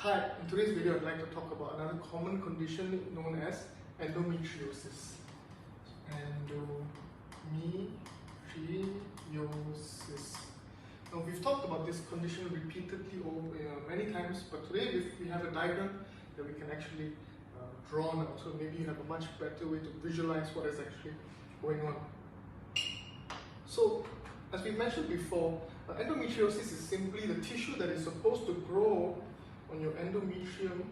Hi, in today's video I'd like to talk about another common condition known as endometriosis. Endometriosis. Now we've talked about this condition repeatedly many times, but today we have a diagram that we can actually draw now, so maybe you have a much better way to visualize what is actually going on. So, as we mentioned before, endometriosis is simply the tissue that is supposed to grow on your endometrium,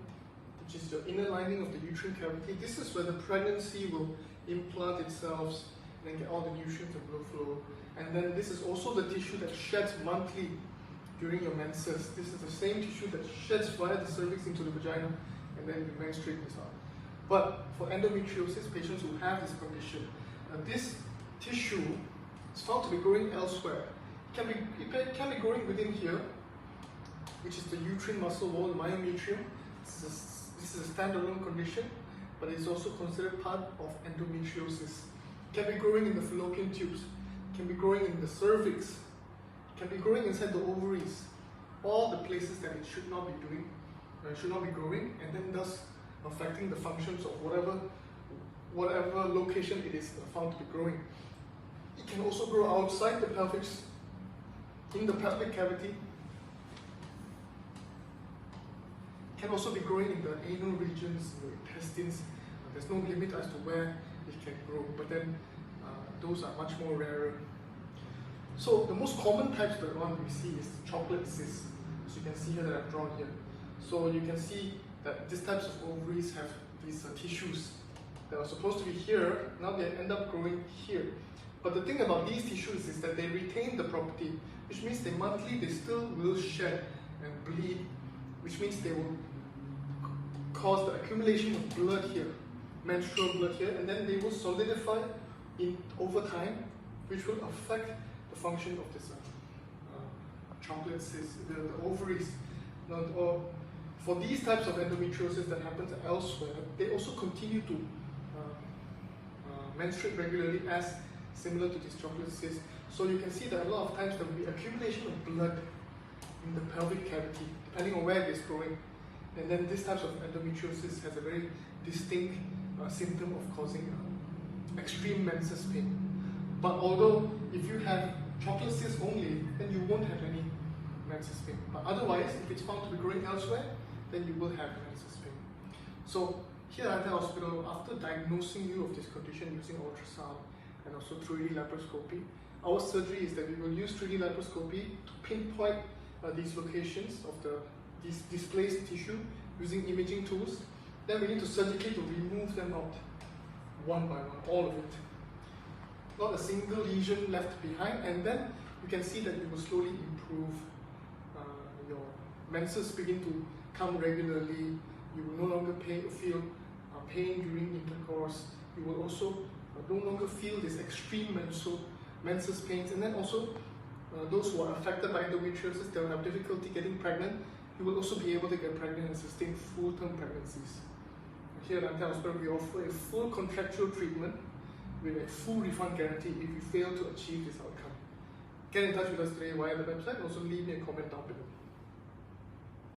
which is your inner lining of the uterine cavity. This is where the pregnancy will implant itself and then get all the nutrients and blood flow. And then this is also the tissue that sheds monthly during your menses. This is the same tissue that sheds via the cervix into the vagina, and then you menstruate this out. But for endometriosis, patients who have this condition, this tissue is found to be growing elsewhere. It can be growing within here, which is the uterine muscle wall, the myometrium. This is a standalone condition, but it's also considered part of endometriosis. It can be growing in the fallopian tubes, it can be growing in the cervix, it can be growing inside the ovaries, all the places that it should not be doing, should not be growing, and then thus affecting the functions of whatever location it is found to be growing. It can also grow outside the pelvis, in the pelvic cavity. It can also be growing in the anal regions, in the intestines. There's no limit as to where it can grow, but then those are much more rarer. So the most common types that we see is chocolate cysts. So you can see here that I've drawn here. So you can see that these types of ovaries have these tissues that are supposed to be here. Now they end up growing here. But the thing about these tissues is that they retain the property, which means they still will shed and bleed, which means they will cause the accumulation of blood here, menstrual blood here, and then they will solidify over time, which will affect the function of this chocolate cyst, the ovaries. Now, for these types of endometriosis that happens elsewhere, they also continue to menstruate regularly as similar to this chocolate cyst. So you can see that a lot of times there will be accumulation of blood in the pelvic cavity, depending on where it is growing. And then this type of endometriosis has a very distinct symptom of causing extreme menses pain. But although if you have chocolate cyst only, then you won't have any menses pain. But otherwise, if it's found to be growing elsewhere, then you will have menses pain. So here at the hospital, after diagnosing you of this condition using ultrasound and also 3D laparoscopy, our surgery is that we will use 3D laparoscopy to pinpoint these locations of this displaced tissue using imaging tools. Then we need to surgically remove them out one by one, all of it. Not a single lesion left behind, and then you can see that you will slowly improve. Your menses begin to come regularly. You will no longer feel pain during intercourse. You will also no longer feel this extreme menses pains, and then also those who are affected by endometriosis, they will have difficulty getting pregnant. You will also be able to get pregnant and sustain full-term pregnancies. Here at Antai Hospital, we offer a full contractual treatment with a full refund guarantee if you fail to achieve this outcome. Get in touch with us today via the website and also leave me a comment down below.